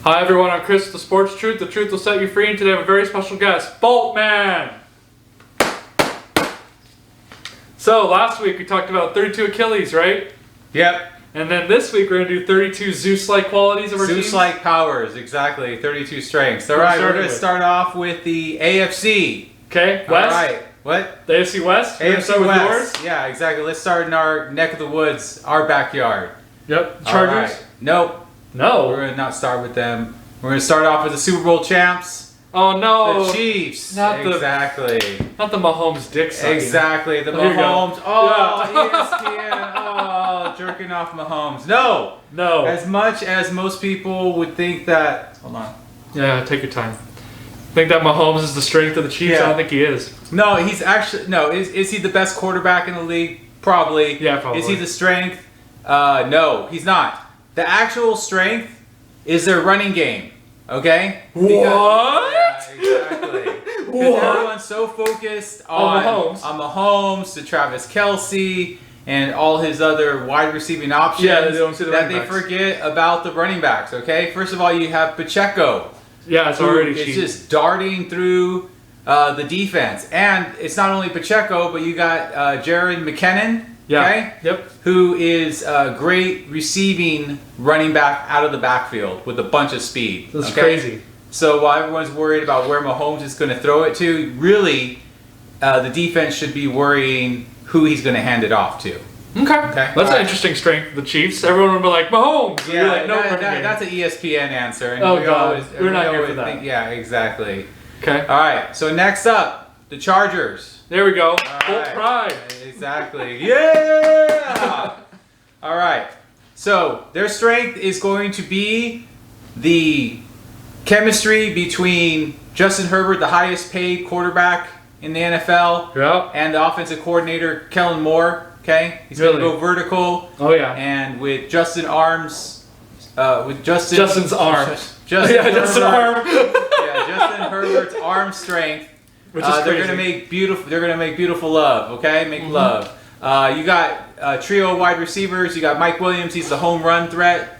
Hi everyone, I'm Chris, the Sports Truth. The truth will set you free, and today I have a very special guest, Boltman! So, last week we talked about 32 Achilles, right? Yep. And then this week we're going to do 32 Zeus-like qualities of our team. Zeus-like powers, exactly. 32 strengths. Alright, we're going to start off with the AFC. Okay, West? Alright, what? The AFC West? AFC West. Yeah, exactly. Let's start in our neck of the woods, our backyard. Yep. Chargers? Right. Nope. No. We're going to not start with them. We're going to start off with the Super Bowl champs. Oh no. The Chiefs. Not exactly. Not the Mahomes dick sucking. Exactly. The Mahomes. Oh, ESPN. Oh, jerking off Mahomes. No. No. As much as most people would think that. Hold on. Yeah, take your time. Think that Mahomes is the strength of the Chiefs? Yeah. I don't think he is. No, he's actually. No. Is he the best quarterback in the league? Probably. Yeah, probably. Is he the strength? No, he's not. The actual strength is their running game. Okay? What? Yeah, exactly. Because everyone's so focused on Mahomes, to Travis Kelce, and all his other wide receiving options, they don't see the that running they backs. forget about the running backs. Okay? First of all, you have Pacheco. Yeah, it's already It's cheap. just darting through the defense. And it's not only Pacheco, but you got Jared McKinnon. Yeah. Okay? Yep. Who is a great receiving running back out of the backfield with a bunch of speed. That's crazy. So while everyone's worried about where Mahomes is going to throw it to, really, the defense should be worrying who he's going to hand it off to. Okay. That's an interesting strength of the Chiefs. Everyone would be like, Mahomes! And Yeah, like, no, that's an ESPN answer. And oh, God. We're not here for that. Yeah, exactly. Okay. All right, so next up, the Chargers. There we go. All Full right. pride. Exactly. Yeah! All right. So their strength is going to be the chemistry between Justin Herbert, the highest paid quarterback in the NFL, and the offensive coordinator, Kellen Moore. Okay? He's going to go vertical. Oh, yeah. And with Justin's arms. Justin Justin Herbert's arm strength. Which is they're gonna make beautiful. They're gonna make beautiful love. Okay, make love. You got a trio of wide receivers. You got Mike Williams. He's the home run threat.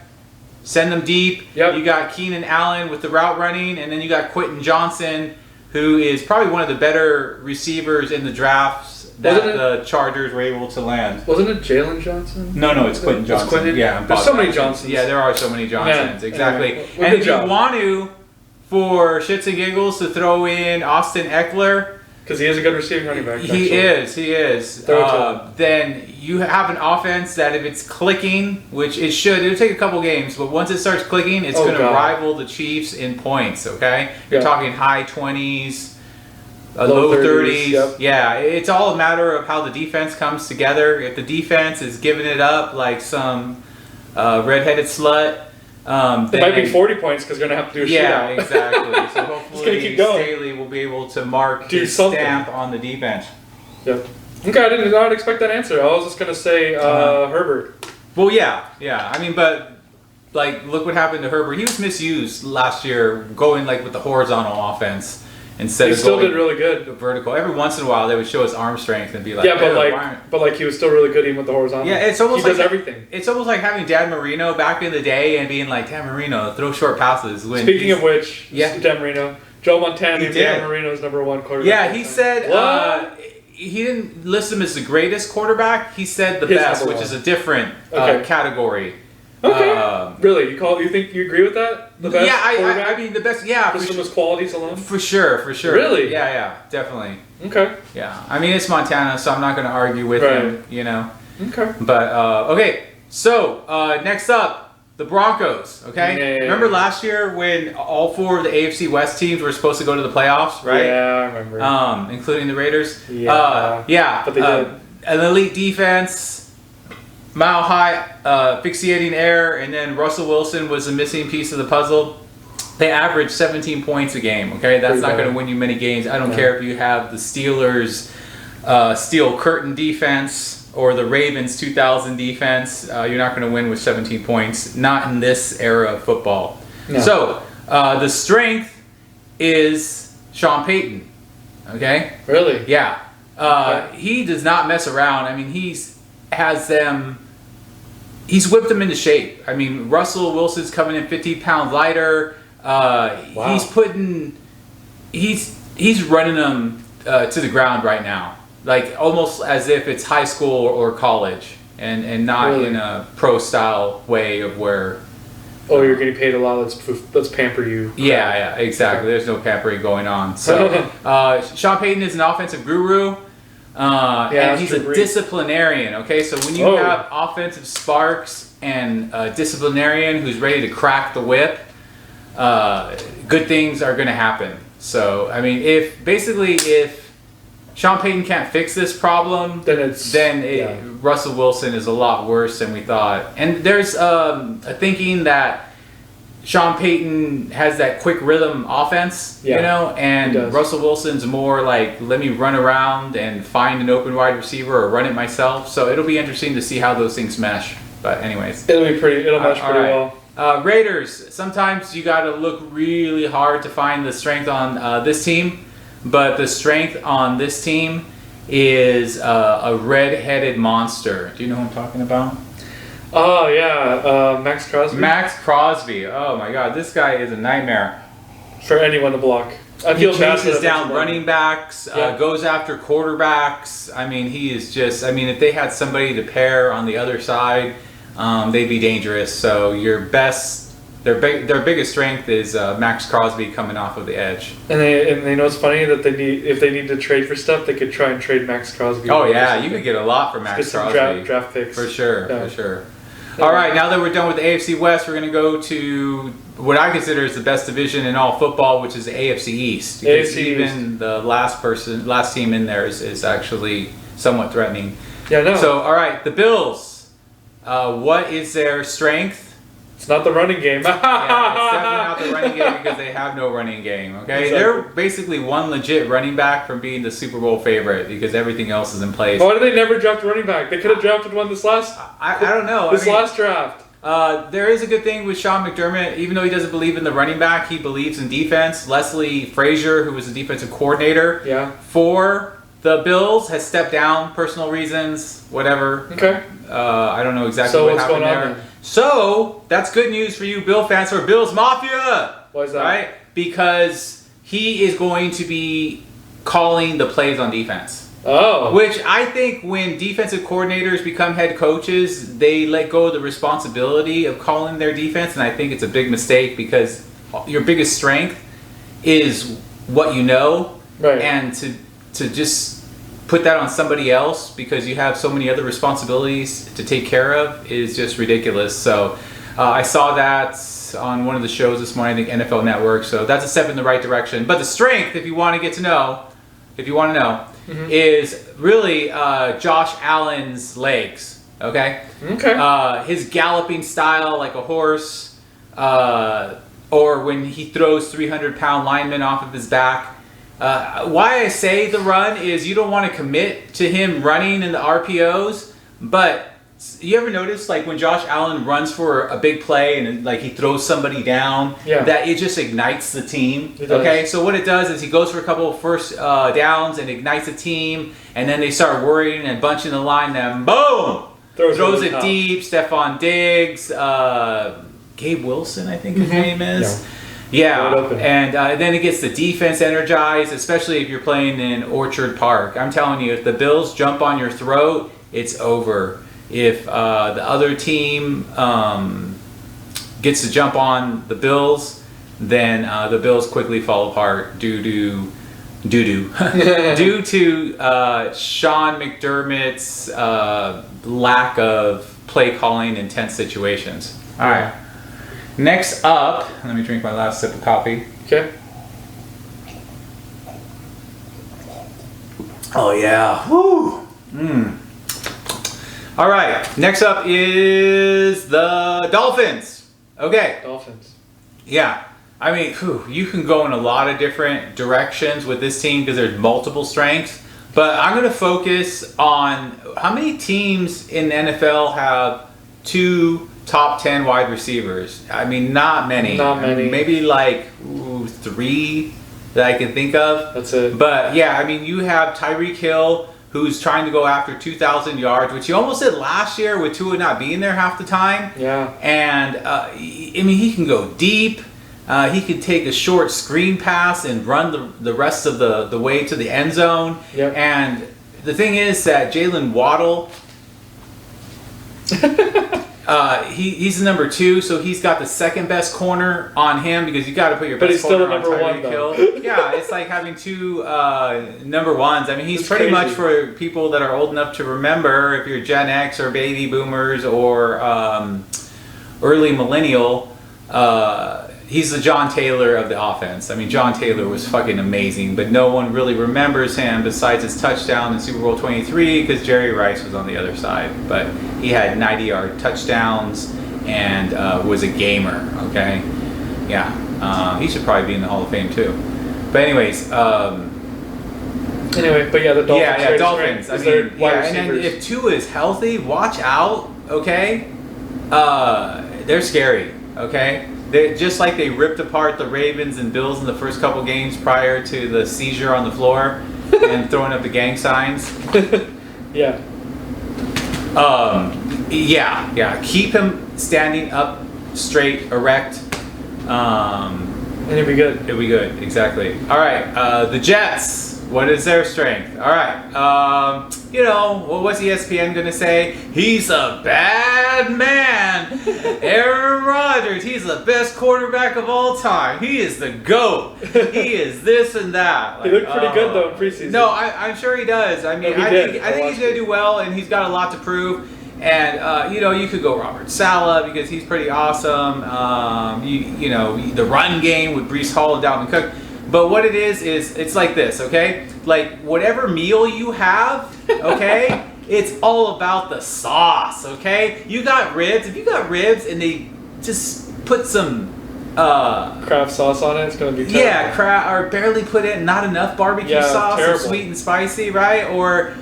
Send them deep. Yep. You got Keenan Allen with the route running, and then you got Quentin Johnson, who is probably one of the better receivers in the drafts that the Chargers were able to land. Wasn't it Jalen Johnson? No, it's Quentin Johnson. It's Quentin? Yeah, there's so many Johnsons. Yeah, there are so many Johnsons. Man. Exactly. Anyway, and if you want to, for shits and giggles, to throw in Austin Eckler. Because he is a good receiving running back. He is. Then you have an offense that if it's clicking, which it should, it'll take a couple games, but once it starts clicking, it's going to rival the Chiefs in points, okay? You're talking high 20s, low 30s. Yep. Yeah, it's all a matter of how the defense comes together. If the defense is giving it up like some redheaded slut, it might be 40 points because they're going to have to do a shootout. Yeah, exactly. So hopefully keep going. Staley will be able to mark his stamp on the defense. Yep. Okay, I did not expect that answer. I was just going to say Herbert. Well, yeah. I mean, but like, look what happened to Herbert. He was misused last year, going like with the horizontal offense instead of still going did really good. vertical. Every once in a while, they would show his arm strength and be like, but he was still really good even with the horizontal. Yeah, it's almost he like does everything. It's almost like having Dan Marino back in the day and being like, Dan Marino, throw short passes. Speaking of which, Dan Marino, Joe Montana is Dan Marino's #1 quarterback. Yeah, he said he didn't list him as the greatest quarterback. He said the best, which is a different category. Okay. Really? You think you agree with that? The best quarterback? I mean the best. Yeah, just from his qualities alone. For sure. Really? Yeah, definitely. Okay. Yeah, I mean it's Montana, so I'm not going to argue with him. You know. Okay. But okay, so next up, the Broncos. Okay. Yeah. Remember last year when all 4 of the AFC West teams were supposed to go to the playoffs, right? Yeah, I remember. Including the Raiders. Yeah. But they did. An elite defense. Mile high fixating air, and then Russell Wilson was a missing piece of the puzzle. They averaged 17 points a game. Okay, that's not going to win you many games. I don't care if you have the Steelers steel curtain defense or the Ravens 2000 defense. You're not going to win with 17 points. Not in this era of football. No. So the strength is Sean Payton. Okay. Really? Yeah. He does not mess around. I mean, has them he's whipped them into shape. I mean, Russell Wilson's coming in 50 pounds lighter. Wow. He's running them to the ground right now, like almost as if it's high school or college, and not Really? in a pro style way of where. Oh, you're getting paid a lot. Let's pamper you. Yeah, exactly. There's no pampering going on. So Sean Payton is an offensive guru. And he's a disciplinarian, okay? So when you have offensive sparks and a disciplinarian who's ready to crack the whip, good things are going to happen. So, I mean, if Sean Payton can't fix this problem, then Russell Wilson is a lot worse than we thought. And there's a thinking that Sean Payton has that quick rhythm offense, you know, and Russell Wilson's more like, let me run around and find an open wide receiver or run it myself. So it'll be interesting to see how those things mesh. But anyways. It'll mesh pretty well. Raiders, sometimes you got to look really hard to find the strength on this team. But the strength on this team is a red-headed monster. Do you know who I'm talking about? Oh, yeah. Max Crosby? Max Crosby. Oh, my God. This guy is a nightmare. For anyone to block. He chases down running backs, goes after quarterbacks. I mean, he is just... I mean, if they had somebody to pair on the other side, they'd be dangerous. So your best... Their biggest strength is Max Crosby coming off of the edge. And they know it's funny that if they need to trade for stuff, they could try and trade Max Crosby. Oh, yeah. You could get a lot for Max Crosby. Draft picks. For sure. All right, now that we're done with the AFC West, we're going to go to what I consider is the best division in all football, which is the AFC East. Because even the last team in there is actually somewhat threatening. Yeah, no. So, all right, the Bills. What is their strength? It's not the running game. Yeah, it's definitely not the running game because they have no running game. Okay, exactly. They're basically one legit running back from being the Super Bowl favorite because everything else is in place. Why did they never draft a running back? They could have drafted one this last. I don't know. Last draft. There is a good thing with Sean McDermott. Even though he doesn't believe in the running back, he believes in defense. Leslie Frazier, who was the defensive coordinator for the Bills, has stepped down, personal reasons, whatever. Okay. I don't know exactly what happened there. Then? So that's good news for you, Bill fans, or Bills Mafia. Why is that? Right? Because he is going to be calling the plays on defense. Oh. Which I think when defensive coordinators become head coaches, they let go of the responsibility of calling their defense, and I think it's a big mistake because your biggest strength is what you know, right? And to just put that on somebody else because you have so many other responsibilities to take care of is just ridiculous. So I saw that on one of the shows this morning, I think NFL Network. So that's a step in the right direction. But the strength, if you want to know, is really Josh Allen's legs. Okay. His galloping style like a horse, or when he throws 300-pound linemen off of his back. Why I say the run is you don't want to commit to him running in the RPOs, but you ever notice like when Josh Allen runs for a big play and like he throws somebody down, that it just ignites the team. Okay, so what it does is he goes for a couple of first downs and ignites the team, and then they start worrying and bunching the line, then boom, throws it deep. Stephon Diggs, Gabe Wilson, I think his name is. Yeah, and then it gets the defense energized, especially if you're playing in Orchard Park. I'm telling you, if the Bills jump on your throat, it's over. If the other team gets to jump on the Bills, then the Bills quickly fall apart due to Sean McDermott's lack of play calling in tense situations. All right. Next up, let me drink my last sip of coffee. Okay. Oh yeah. Woo. All right. Next up is the Dolphins. Okay. Dolphins. Yeah. I mean, you can go in a lot of different directions with this team because there's multiple strengths. But I'm going to focus on how many teams in the NFL have two top 10 wide receivers. I mean, not many. Maybe like 3 that I can think of. That's it. But yeah, I mean, you have Tyreek Hill, who's trying to go after 2,000 yards, which he almost did last year with Tua not being there half the time. Yeah. And, I mean, he can go deep. He could take a short screen pass and run the rest of the way to the end zone. Yep. And the thing is that Jalen Waddle, he's the number 2, so he's got the second best corner on him because you got to put your best corner on Tyreek Hill. Yeah, it's like having 2 number 1s. I mean, he's pretty much for people that are old enough to remember, if you're Gen X or baby boomers or early millennial. He's the John Taylor of the offense. I mean, John Taylor was fucking amazing, but no one really remembers him besides his touchdown in Super Bowl 23 because Jerry Rice was on the other side. But he had 90-yard touchdowns and was a gamer, okay? Yeah, he should probably be in the Hall of Fame too. But anyways... Anyway, but yeah, the Dolphins. Yeah, Dolphins. I mean, yeah, and then if Tua is healthy, watch out, okay? They're scary, okay? Just like they ripped apart the Ravens and Bills in the first couple games prior to the seizure on the floor and throwing up the gang signs. Yeah. Yeah. Keep him standing up, straight, erect. And it'll be good. It'll be good, exactly. All right, the Jets. What is their strength? All right. What's ESPN going to say? He's a bad man. Aaron Rodgers, he's the best quarterback of all time. He is the GOAT. He is this and that. He looked pretty good, though, in preseason. No, I'm sure he does. I mean, I think he's going to do well, and he's got a lot to prove. And, you could go Robert Saleh because he's pretty awesome. The run game with Breece Hall and Dalvin Cook. But what it is it's like this, okay? Like, whatever meal you have, okay, it's all about the sauce, okay? You got ribs. If you got ribs and they just put some... Kraft sauce on it, it's going to be terrible. Yeah, or barely put in not enough barbecue sauce or sweet and spicy, right? Or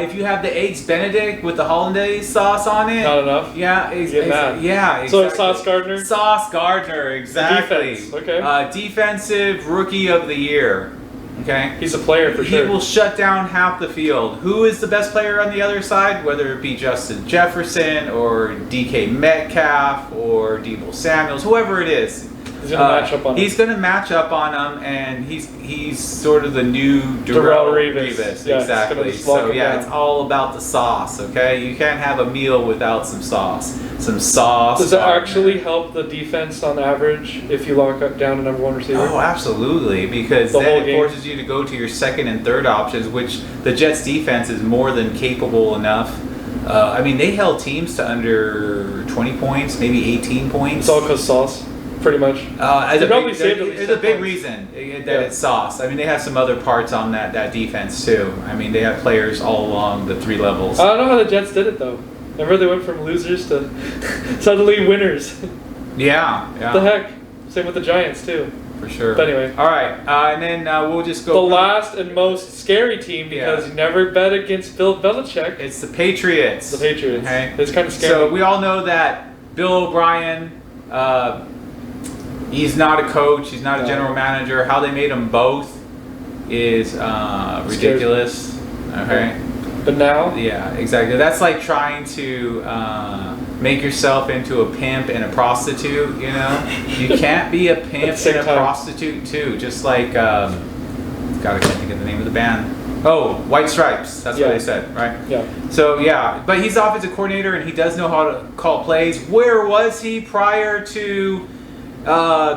if you have the Eggs Benedict with the hollandaise sauce on it. Not enough? Yeah. Yeah, exactly. So Sauce Gardner? Sauce Gardner, exactly. Defense, okay. Defensive Rookie of the Year. Okay. He's a player for sure. He will shut down half the field. Who is the best player on the other side? Whether it be Justin Jefferson or DK Metcalf or Deebo Samuels, whoever it is. He's going to match up on him. He's going to match up on him, and he's sort of the new Darrelle Revis. Yeah, exactly. So it's all about the sauce. Okay, you can't have a meal without some sauce. Some sauce. Does it actually help the defense on average if you lock down a number 1 receiver? Oh, absolutely, because then it forces you to go to your second and third options, which the Jets defense is more than capable enough. I mean, they held teams to under 20 points, maybe 18 points. It's all because sauce. Pretty much. There's a big reason that it's sauce. I mean, they have some other parts on that defense too. I mean, they have players all along the 3 levels. I don't know how the Jets did it though. Remember they went from losers to suddenly winners. Yeah. What the heck? Same with the Giants too. For sure. But anyway. All right, and then we'll just go. The last and most scary team because you never bet against Bill Belichick. It's the Patriots. The Patriots. Okay. It's kind of scary. So we all know that Bill O'Brien. He's not a coach. He's not a general manager. How they made them both is ridiculous. Okay. But now? Yeah, exactly. That's like trying to make yourself into a pimp and a prostitute, you know? You can't be a pimp and a prostitute too. Just like, God, I can't think of the name of the band. Oh, White Stripes. That's what they said, right? Yeah. So, but he's the offensive coordinator and he does know how to call plays. Where was he prior to...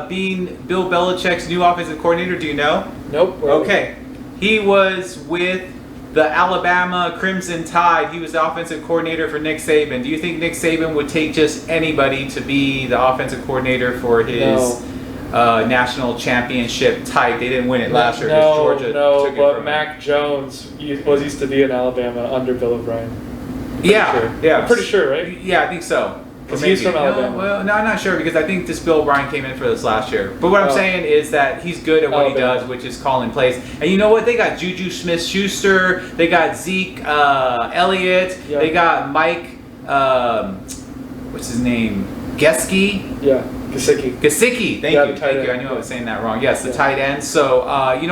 being Bill Belichick's new offensive coordinator, do you know? Nope. Okay. He was with the Alabama Crimson Tide. He was the offensive coordinator for Nick Saban. Do you think Nick Saban would take just anybody to be the offensive coordinator for his national championship type? They didn't win it last year because Georgia took it from him. Mac Jones used to be in Alabama under Bill O'Brien. I'm pretty sure, right? Yeah, I think so. Because he's from Alabama. No, I'm not sure because I think this Bill O'Brien came in for this last year. But what I'm saying is that he's good at what he does, which is calling plays. And you know what? They got Juju Smith-Schuster. They got Zeke Elliott. Yeah. They got Mike, what's his name? Gesicki? Yeah, Gesicki. Thank you. I knew I was saying that wrong. Yes, the tight end. So,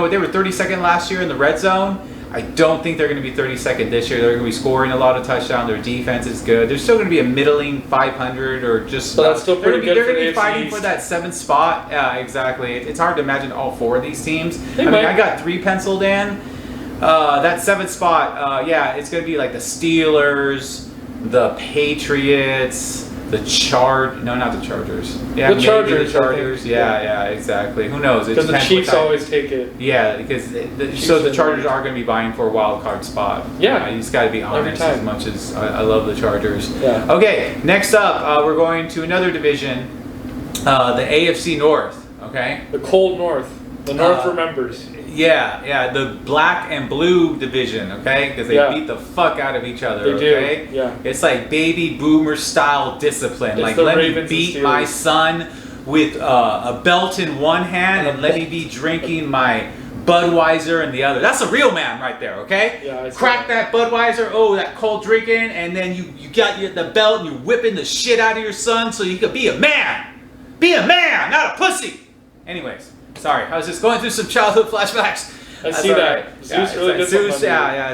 they were 32nd last year in the red zone. I don't think they're going to be 32nd this year. They're going to be scoring a lot of touchdowns. Their defense is good. They're still going to be a middling 500 or just. So that's still pretty good. They're going to be fighting for that 7th spot. Yeah, exactly. It's hard to imagine all 4 of these teams. I got 3 penciled in. That 7th spot, yeah, it's going to be like the Steelers, the Patriots, the not the Chargers. Yeah, the Chargers. The Chargers. Yeah, exactly. Who knows? Because the Chiefs always take it. Yeah, because the Chargers are going to be vying for a wild card spot. Yeah. You just got to be honest. As much as I love the Chargers. Yeah. Okay, next up, we're going to another division, the AFC North. Okay. The cold North. The North remembers. Yeah, the black and blue division, okay? Because they beat the fuck out of each other, okay? Do, yeah. It's like baby boomer style discipline. It's like, the let Ravens me beat my son with a belt in one hand and let me be drinking my Budweiser in the other. That's a real man right there, okay? Yeah, crack that Budweiser, that cold drinking, and then you got the belt and you're whipping the shit out of your son so you could be a man. Be a man, not a pussy. Anyways. Sorry, I was just going through some childhood flashbacks. I see that. Right. Zeus really did Zeus,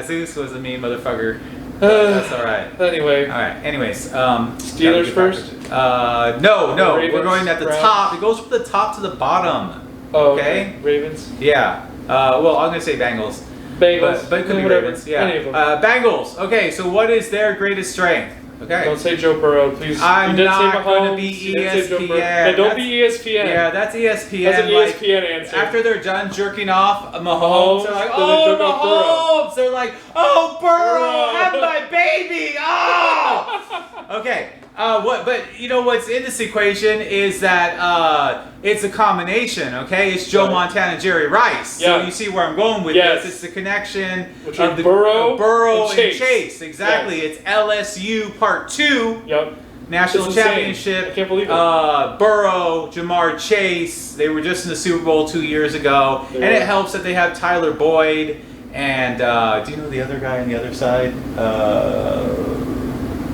Zeus was a mean motherfucker. That's all right. Anyway. All right. Anyways, Steelers first. No. Ravens, We're going at the top. It goes from the top to the bottom. Oh, okay. Ravens. Yeah. Well, I'm gonna say Bengals. Bengals. But it could be Ravens. Yeah. Any of them. Bengals. Okay. So what is their greatest strength? Okay. Don't say Joe Burrow, please. I'm not going to be ESPN. No, don't be ESPN. Yeah, that's ESPN. That's an ESPN answer. After they're done jerking off Mahomes, they're like, oh, Mahomes! They're like, oh, Burrow, have my baby! Oh! Okay. But you know what's in this equation is that it's a combination, okay? It's Joe Montana and Jerry Rice. Yeah. So you see where I'm going with this. It's the connection of Burrow and Chase. Exactly. Yes. It's LSU Part 2. Yep. National Championship. I can't believe it. Burrow, Jamar Chase. They were just in the Super Bowl 2 years ago. It helps that they have Tyler Boyd and do you know the other guy on the other side?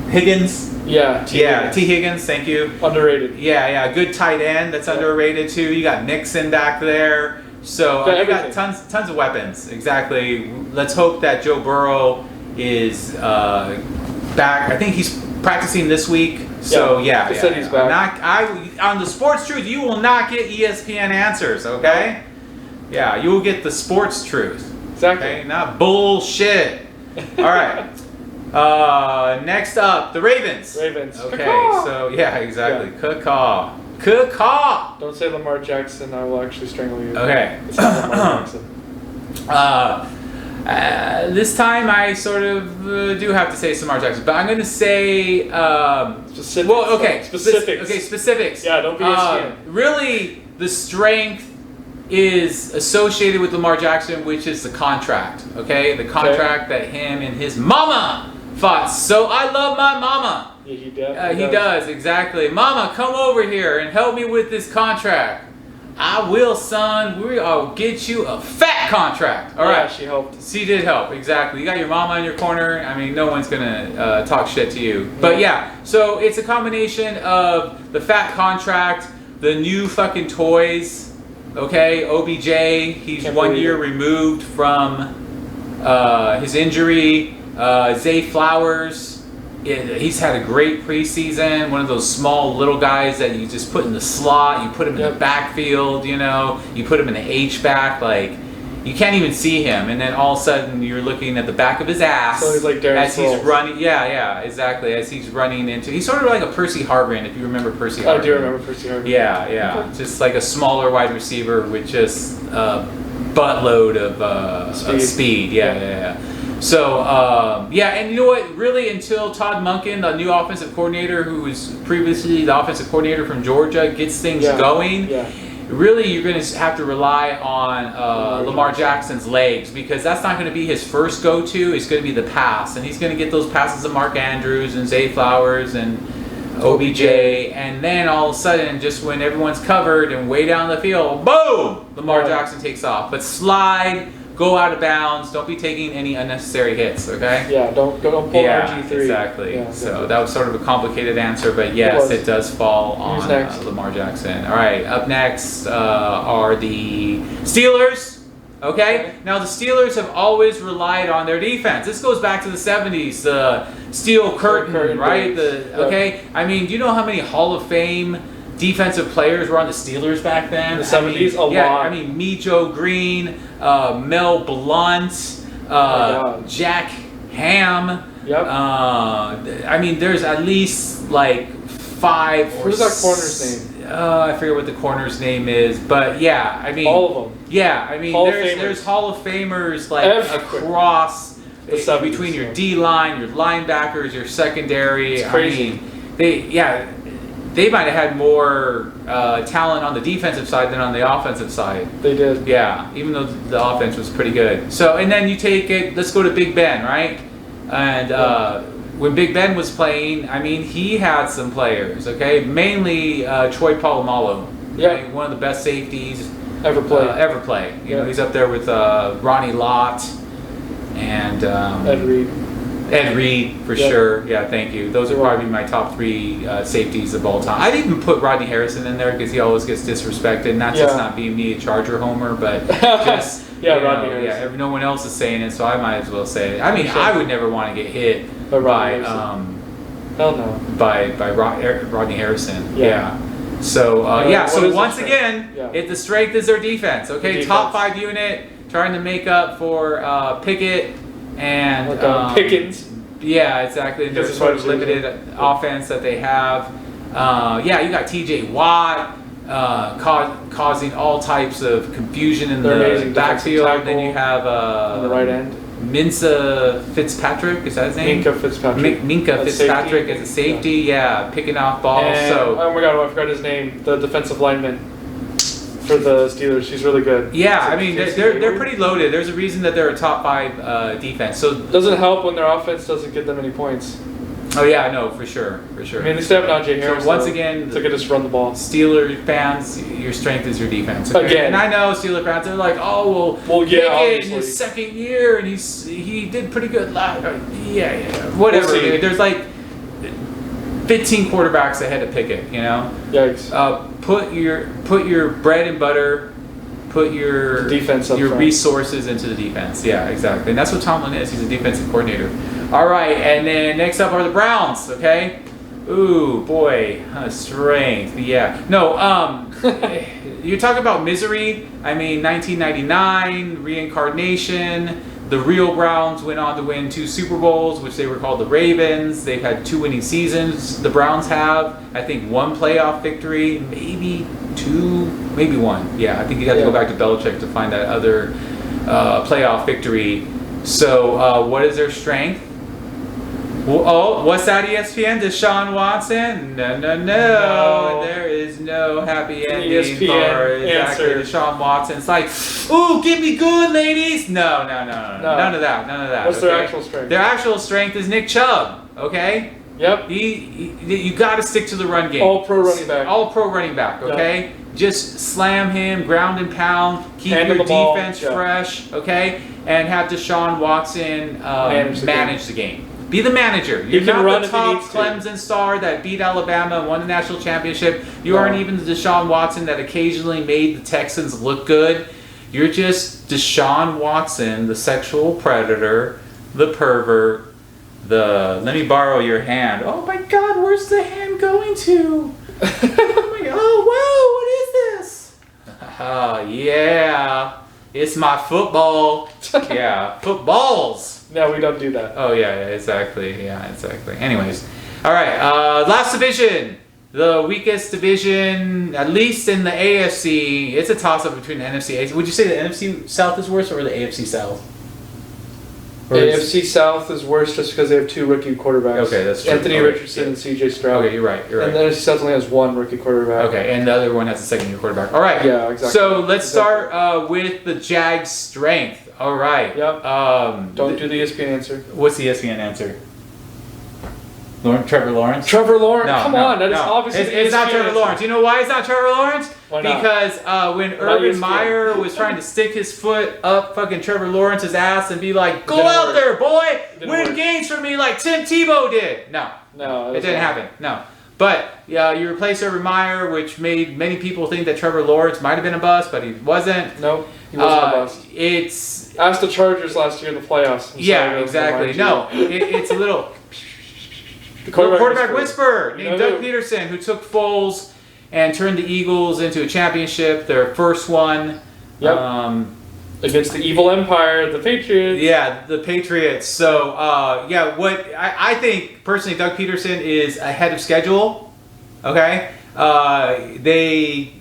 Higgins. Yeah. T. Higgins, thank you. Underrated. Yeah, good tight end that's underrated too. You got Nixon back there. So you got tons of weapons. Exactly. Let's hope that Joe Burrow is back. I think he's practicing this week. So They said he's back. On the Sports Truth, you will not get ESPN answers, okay? Yeah, you will get the sports truth. Exactly. Okay? Not bullshit. All right. Next up, the Ravens. Ravens. Okay, Caw-caw. so exactly. Caw-caw. Caw-caw. Don't say Lamar Jackson. I will actually strangle you. Okay. It's not Lamar Jackson. This time I sort of do have to say Lamar Jackson, but I'm going to say specifics. Well, okay. Specifics. Specifics. Yeah, don't be ESPN. Really, the strength is associated with Lamar Jackson, which is the contract. Okay, the contract that him and his mama fought. So I love my mama. Yeah, he does, exactly. Mama, come over here and help me with this contract. I will, son. I'll get you a fat contract. All right. She helped. She did help, exactly. You got your mama in your corner. I mean, no one's gonna talk shit to you. But so it's a combination of the fat contract, the new fucking toys. Okay, OBJ. He's 1 year removed from his injury. Zay Flowers. He's had a great preseason. One of those small little guys that you just put in the slot. You put him in the backfield, You put him in the H-back. Like, you can't even see him. And then all of a sudden, you're looking at the back of his ass. So he's like Darren as he's Sproles. running. Yeah, exactly. As he's running into... He's sort of like a Percy Harvin, if you remember Percy Harvin. I do remember Percy Harvin. Yeah. Okay. Just like a smaller wide receiver with just a buttload of speed. Yeah. So, and you know what? Really, until Todd Monken, the new offensive coordinator, who was previously the offensive coordinator from Georgia, gets things going, really you're going to have to rely on Lamar Jackson's legs, because that's not going to be his first go-to. It's going to be the pass. And he's going to get those passes to Mark Andrews and Zay Flowers and OBJ. And then all of a sudden, just when everyone's covered and way down the field, boom! Lamar Jackson takes off. But slide... Go out of bounds. Don't be taking any unnecessary hits, okay? Yeah, don't pull RG3. Exactly. Yeah, so that was sort of a complicated answer, but yes, it does fall on Lamar Jackson. All right, up next are the Steelers. Okay? Now the Steelers have always relied on their defense. This goes back to the 70s, the Steel Curtain, right? Okay? I mean, do you know how many Hall of Fame defensive players were on the Steelers back then? In the 70s, a lot. I mean, Mejo Green, Mel Blount, Jack Ham. Yep. I mean, there's at least like 5 or Who's that corner's name? I forget what the corner's name is, but yeah, I mean, all of them. Yeah, I mean, there's Hall of Famers like across between your D line, your linebackers, your secondary. It's crazy. I mean, they might have had more talent on the defensive side than on the offensive side. They did. Yeah, even though the offense was pretty good. So, and then you take it. Let's go to Big Ben, right? And when Big Ben was playing, I mean, he had some players, okay? Mainly Troy Polamalu, okay? One of the best safeties ever play. You know, he's up there with Ronnie Lott and Ed Reed for sure. Yeah, thank you. Those are probably my top 3 safeties of all time. I'd even put Rodney Harrison in there because he always gets disrespected. Not just not being me a Charger homer, but just Rodney Harrison. Yeah, no one else is saying it, so I might as well say it. I mean, I would never want to get hit by Rodney Harrison. Yeah. So so once again, if the strength is their defense. Okay, top 5 unit trying to make up for Pickett and Pickens. Yeah, exactly. There's sort of limited offense that they have. You got T.J. Watt causing all types of confusion in the backfield. Then you have on the right end. Minka Fitzpatrick, is that his name? Minka Fitzpatrick. Minka Fitzpatrick as a safety, picking off balls. And, oh my God, I forgot his name. The defensive lineman for the Steelers. He's really good. Yeah, I mean they're pretty loaded. There's a reason that they're a top 5 defense. So doesn't help when their offense doesn't get them any points. Oh yeah, no, for sure. I mean, they still have Najee Harris. So once again, to just run the ball. Steelers fans, your strength is your defense. Okay? Again, and I know Steelers fans are like, oh well, Pickett in his second year, and he did pretty good. Whatever. We'll there's like 15 quarterbacks ahead of Pickett. You know. Yikes. Put your bread and butter. Put your defense up front. Resources into the defense. Yeah, exactly. And that's what Tomlin is. He's a defensive coordinator. All right, and then next up are the Browns. Okay. Ooh, boy, strength. Yeah. No. You're talking about misery. I mean, 1999 reincarnation. The real Browns went on to win 2 Super Bowls, which they were called the Ravens. They've had 2 winning seasons. The Browns have, I think, 1 playoff victory, maybe 2, maybe 1. Yeah, I think you have to go back to Belichick to find that other playoff victory. So, what is their strength? Oh, what's that, ESPN? Deshaun Watson? No. There is no happy ending for exactly Deshaun Watson. It's like, ooh, give me good, ladies. No. None of that. What's their actual strength? Their actual strength is Nick Chubb. Okay. Yep. You got to stick to the run game. All pro running back. Okay. Yep. Just slam him, ground and pound, keep your defense fresh. Okay, and have Deshaun Watson manage the game. Be the manager. You're not the top Clemson star that beat Alabama and won the national championship. You aren't even the Deshaun Watson that occasionally made the Texans look good. You're just Deshaun Watson, the sexual predator, the pervert, let me borrow your hand. Oh my God, where's the hand going to? Oh, wow, what is this? Yeah, it's my football. Yeah, footballs. No, we don't do that. Oh, yeah, exactly. Yeah, exactly. Anyways. All right, last division. The weakest division, at least in the AFC. It's a toss-up between the NFC and AFC. Would you say the NFC South is worse or the AFC South? AFC South is worse just because they have 2 rookie quarterbacks. Okay, that's true. Anthony Richardson and C.J. Stroud. Okay, you're right. And the NFC South only has 1 rookie quarterback. Okay, and the other one has a second-year quarterback. All right. Yeah, exactly. So let's start with the Jags' strength. All right. Yep. Don't do the ESPN answer. What's the ESPN answer? Trevor Lawrence? Trevor Lawrence? Come on, that is obviously it's not Trevor Lawrence. You know why it's not Trevor Lawrence? Why not? Because when Urban Meyer was trying to stick his foot up fucking Trevor Lawrence's ass and be like, go out there, boy, win games for me like Tim Tebow did. No, it didn't happen. No. But you replaced Urban Meyer, which made many people think that Trevor Lawrence might have been a bust, but he wasn't. No, he wasn't a bust. It's asked the Chargers last year in the playoffs. Yeah, exactly. No, it's a little the quarterback whisperer named Doug who? Peterson, who took Foles and turned the Eagles into a championship, their first one. Yep. Against the evil empire, the Patriots. Yeah, the Patriots. So, what I think personally, Doug Peterson is ahead of schedule. Okay, they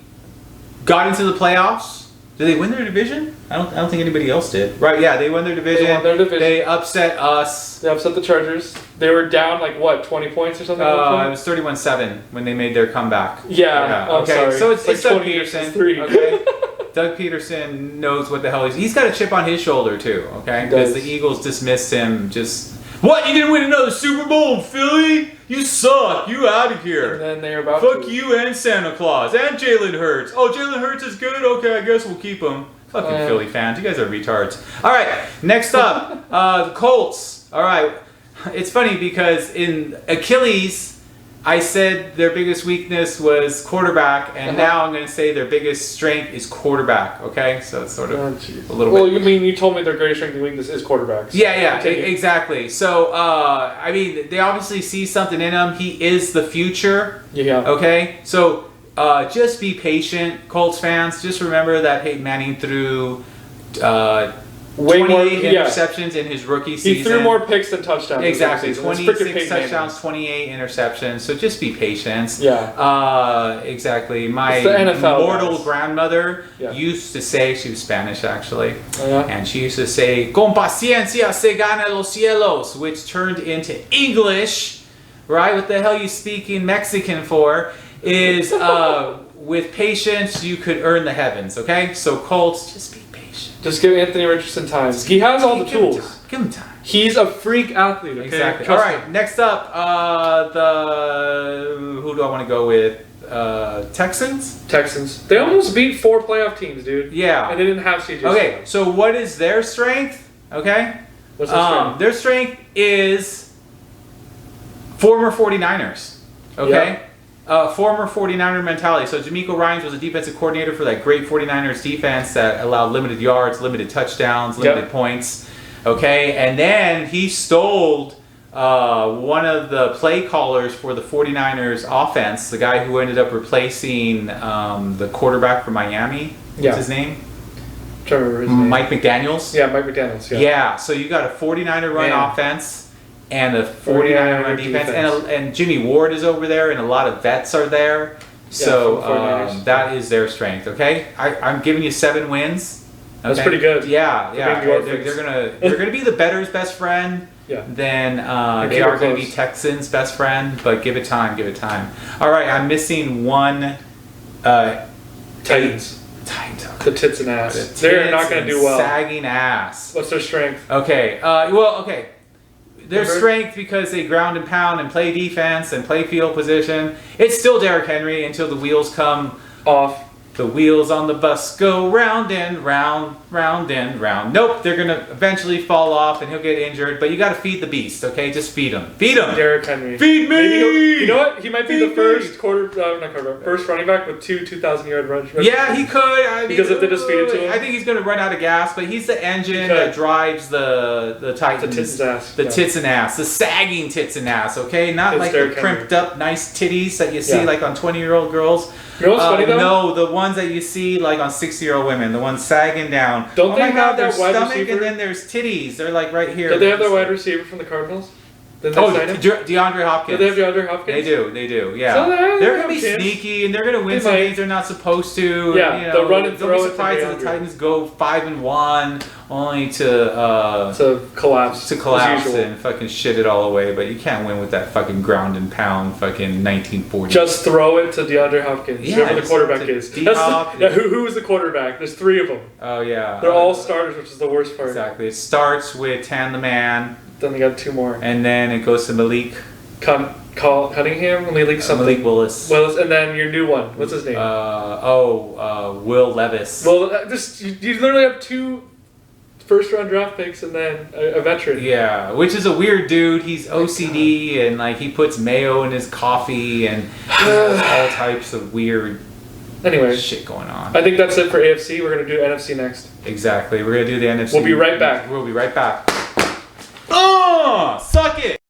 got into the playoffs. Did they win their division? I don't think anybody else did. Right? Yeah, they won their division. They upset us. They upset the Chargers. They were down 20 points or something. It was 31-7 when they made their comeback. Yeah. Oh, okay. Sorry. So it's like Doug Peterson. 3. Okay. Doug Peterson knows what the hell he's got a chip on his shoulder too. Okay. Because the Eagles dismissed him. What? You didn't win another Super Bowl, Philly? You suck. You out of here. And then they're about Fuck you and Santa Claus and Jalen Hurts. Oh, Jalen Hurts is good? Okay, I guess we'll keep him. Fucking Philly fans. You guys are retards. All right, next up, the Colts. All right. It's funny because in Achilles, I said their biggest weakness was quarterback, and now I'm going to say their biggest strength is quarterback, okay? So it's sort of a little bit... Well, you told me their greatest strength and weakness is quarterbacks. Yeah, exactly. So, they obviously see something in him. He is the future. Yeah. Okay? So, just be patient, Colts fans. Just remember that Peyton Manning threw 28 interceptions in his rookie season. He threw more picks than touchdowns. Exactly. 26 touchdowns, 28 interceptions. So just be patient. Yeah. Exactly. My mortal grandmother used to say, she was Spanish actually, and she used to say, "Con paciencia se gana los cielos," which turned into English, right? What the hell you speaking Mexican for? Is with patience you could earn the heavens. Okay, so Colts, just be patient. Just give Anthony Richardson time. He has all the tools. Give him time. He's a freak athlete. Okay? Exactly. All right. Next up, who do I want to go with? Texans. Texans. They almost beat 4 playoff teams, dude. Yeah. And they didn't have CJ. Okay. So what is their strength? Okay. What's their strength? Their strength is former 49ers. Okay. Yeah. Former 49er mentality. So D'Amico Ryans was a defensive coordinator for that great 49ers defense that allowed limited yards, limited touchdowns, limited points. Okay, and then he stole one of the play callers for the 49ers offense, the guy who ended up replacing the quarterback from Miami. What's his name? I'm trying to remember his name. Mike McDaniels? Yeah, Mike McDaniels. Yeah, so you got a 49er run offense. And a 49er run defense. And Jimmy Ward is over there, and a lot of vets are there. So that is their strength, okay? I'm giving you 7 wins. Okay? That's pretty good. Yeah. They're gonna be the bettor's best friend. Yeah. Then they are going to be Texans' best friend, but give it time. All right, I'm missing one. Titans. Okay. The tits and ass. They're not going to do well. Sagging ass. What's their strength? Okay. Okay. Their strength, because they ground and pound and play defense and play field position. It's still Derrick Henry until the wheels come off. The wheels on the bus go round and round, round and round. Nope, they're going to eventually fall off and he'll get injured. But you got to feed the beast, okay? Just feed him. Feed him. Derrick Henry. Feed me. You know what? He might be the first first running back with 2 2,000-yard runs. Yeah, he could. Because if they just feed it to him. I think he's going to run out of gas, but he's the engine that drives the Titans. The tits and ass. The tits and ass. The sagging tits and ass, okay? Not like the crimped up nice titties that you see like on 20-year-old girls. You know what's funny though? No, the ones that you see like on 60-year-old women, the ones sagging down. Don't they have their there's wide stomach receiver? And then there's titties. They're like right here. Did they have their wide receiver from the Cardinals? DeAndre Hopkins. Did they have DeAndre Hopkins? They do. Yeah. So they're gonna be sneaky and they're gonna win some games they're not supposed to. Yeah. And, they'll run and throw. Don't be surprised if the Titans go 5-1, only to collapse. And fucking shit it all away. But you can't win with that fucking ground and pound fucking 1940. Just throw it to DeAndre Hopkins. Yeah, whoever the quarterback is. Who is the quarterback? There's 3 of them. Oh yeah. They're all starters, which is the worst part. Exactly. It starts with Tan the Man. Then they got 2 more. And then it goes to Malik Cunningham, Malik Willis. And then your new one. What's his name? Will Levis. Well, you literally have 2 first-round draft picks and then a veteran. Yeah, which is a weird dude. He's OCD and like he puts mayo in his coffee and he has all types of weird shit going on. I think that's it for AFC. We're gonna do NFC next. Exactly. We're gonna do the NFC. We'll be right back. We'll be right back. Suck it!